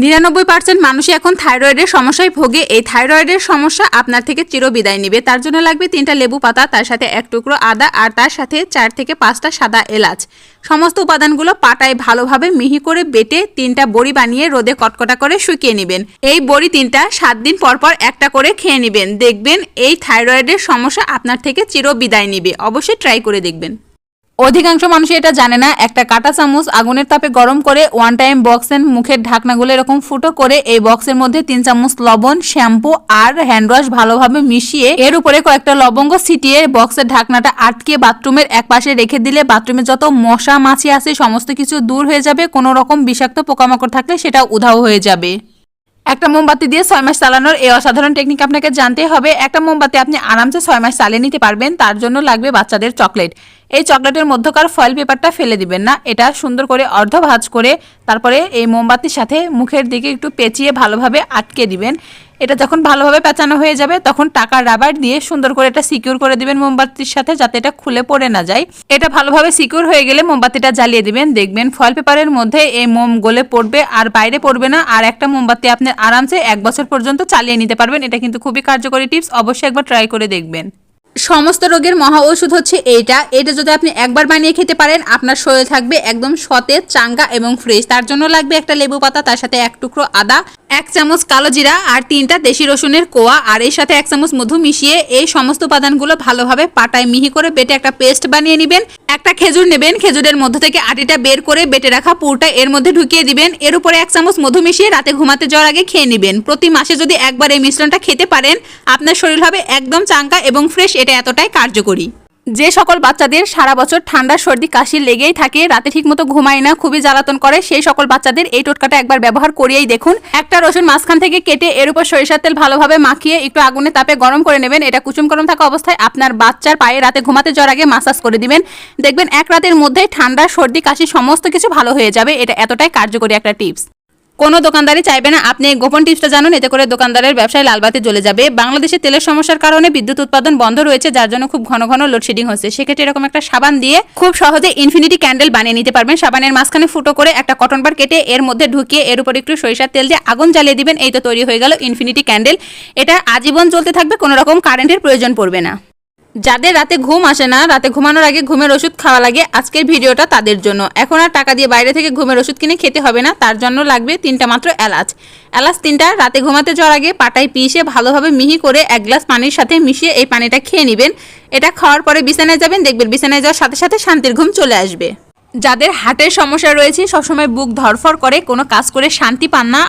99% মানুষই এখন থাইরয়েডের সমস্যায় ভোগে। এই থাইরয়েডের সমস্যা আপনার থেকে চিরবিদায় নেবে। তার জন্য লাগবে 3টা লেবু পাতা, তার সাথে 1 টুকরো আদা, আর তার সাথে 4 থেকে 5টা সাদা এলাচ। সমস্ত উপাদানগুলো পাটায় ভালোভাবে মিহি করে বেটে 3টা বড়ি বানিয়ে রোদে কটকটা করে শুকিয়ে নেবেন। এই বড়ি 3টা 7 দিন পর পর একটা করে খেয়ে নেবেন। দেখবেন এই থাইরয়েডের সমস্যা আপনার থেকে চিরবিদায় নেবে। অবশ্যই ট্রাই করে দেখবেন। অধিকাংশ মানুষ এটা জানে না, একটা কাঁটা চামচ আগুনের তাপে গরম করে 1 টাইম বক্সের মুখের ঢাকনাগুলো এরকম ফুটো করে এই বক্সের মধ্যে 3 চামচ লবণ, শ্যাম্পু আর হ্যান্ড ওয়াশ ভালোভাবে মিশিয়ে এর উপরে কয়েকটা লবঙ্গ ছিটিয়ে বক্সের ঢাকনাটা আটকে বাথরুমের একপাশে রেখে দিলে বাথরুমে যত মশা মাছি আছে সমস্ত কিছু দূর হয়ে যাবে। কোনো রকম বিষাক্ত পোকামাকড় থাকলে সেটা উধাও হয়ে যাবে। একটা মোমবাতি দিয়ে 6 মাস চালানোর এই অসাধারণ টেকনিক আপনাকে জানতে হবে। একটা মোমবাতি আপনি আরামসে 6 মাস চালিয়ে নিতে পারবেন। তার জন্য লাগবে বাচ্চাদের চকলেট। এই চকলেটের মধ্যকার ফয়েল পেপারটা ফেলে দিবেন না, এটা সুন্দর করে অর্ধ ভাঁজ করে তারপরে এই মোমবাতির সাথে মুখের দিকে একটু পেঁচিয়ে ভালোভাবে আটকে দিবেন। এটা যখন ভালোভাবে পেঁচানো হয়ে যাবে তখন টাকার রাবার দিয়ে সুন্দর করে এটা সিকিউর করে দিবেন মোমবাতির সাথে, যাতে এটা খুলে পড়ে না যায়। এটা ভালোভাবে সিকিউর হয়ে গেলে মোমবাতিটা জ্বালিয়ে দিবেন। দেখবেন ফয়েল পেপারের মধ্যে এই মোম গলে পড়বে আর বাইরে পড়বে না। আর একটা মোমবাতি আপনি আরামসে 1 বছর পর্যন্ত চালিয়ে নিতে পারবেন। এটা কিন্তু খুবই কার্যকরী টিপস, অবশ্যই একবার ট্রাই করে দেখবেন। সমস্ত রোগের মহা ঔষধ হচ্ছে এটা যদি আপনি একবার বানিয়ে খেতে পারেন আপনার শরীর থাকবে একদম সতেজ, চাঙ্গা এবং ফ্রেশ। তার জন্য লাগবে একটা লেবু পাতা, তার সাথে 1 টুকরো আদা, 1 চামচ কালো জিরা আর 3টা দেশি রসুনের কোয়া, আর এর সাথে 1 চামচ মধু মিশিয়ে এই সমস্ত উপাদানগুলো ভালোভাবে পাটায় মিহি করে বেটে একটা পেস্ট বানিয়ে নেবেন। একটা খেজুর নেবেন, খেজুরের মধ্যে থেকে আটিটা বের করে বেটে রাখা পুরটা এর মধ্যে ঢুকিয়ে দিবেন। এর উপরে 1 চামচ মধু মিশিয়ে রাতে ঘুমাতে যাওয়ার আগে খেয়ে নেবেন। প্রতি মাসে যদি একবার এই মিশ্রণটা খেতে পারেন আপনার শরীর হবে একদম চাঙ্গা এবং ফ্রেশ। এটা এতটাই কার্যকরী। যে সকল বাচ্চাদের সারা বছর ঠান্ডা সর্দি কাশি লেগেই থাকে, রাতে ঠিকমতো ঘুমায় না, খুবই জ্বালাতন করে, সেই সকল বাচ্চাদের এই টোটকাটা একবার ব্যবহার করিয়েই দেখুন। একটা রসুন মাঝখান থেকে কেটে এর উপর সরিষার তেল ভালোভাবে মাখিয়ে একটু আগুনে তাপে গরম করে নেবেন। এটা কুসুম গরম থাকা অবস্থায় আপনার বাচ্চার পায়ে রাতে ঘুমাতে যাওয়ার আগে মাসাজ করে দিবেন। দেখবেন 1 রাতের মধ্যেই ঠান্ডা সর্দি কাশি সমস্ত কিছু ভালো হয়ে যাবে। এটা এতটাই কার্যকরী একটা টিপস। কোনো দোকানদারই চাইবে না আপনি এই গোপন টিপসটা জানুন, এতে করে দোকানদারের ব্যবসায় লালবাতি জ্বলে যাবে। বাংলাদেশে তেলের সমস্যার কারণে বিদ্যুৎ উৎপাদন বন্ধ রয়েছে, যার জন্য খুব ঘন ঘন লোডশেডিং হচ্ছে। সেক্ষেত্রে এরকম একটা সাবান দিয়ে খুব সহজে ইনফিনিটি ক্যান্ডেল বানিয়ে নিতে পারবেন। সাবানের মাঝখানে ফুটো করে একটা কটন বার কেটে এর মধ্যে ঢুকিয়ে এর উপর একটু সরিষার তেল দিয়ে আগুন জ্বালিয়ে দিবেন। এই তো তৈরি হয়ে গেল ইনফিনিটি ক্যান্ডেল। এটা আজীবন চলতে থাকবে, কোনো রকম কারেন্টের প্রয়োজন পড়বে না। যাদের রাতে ঘুম আসে না, রাতে ঘুমানোর আগে ঘুমের ওষুধ খাওয়া লাগে, আজকের ভিডিওটা তাদের জন্য। এখন আর টাকা দিয়ে বাইরে থেকে ঘুমের ওষুধ কিনে খেতে হবে না। তার জন্য লাগবে 3টা মাত্র এলাচ। 3টা রাতে ঘুমাতে যাওয়ার আগে পাটায় পিষে ভালোভাবে মিহি করে 1 গ্লাস পানির সাথে মিশিয়ে এই পানিটা খেয়ে নেবেন। এটা খাওয়ার পরে বিছানায় যাবেন, দেখবেন বিছানায় যাওয়ার সাথে সাথে শান্তির ঘুম চলে আসবে। যাদের হার্টের সমস্যা রয়েছে, সবসময় বুক ধরফর করে, কোনো কাজ করে শান্তি পান না,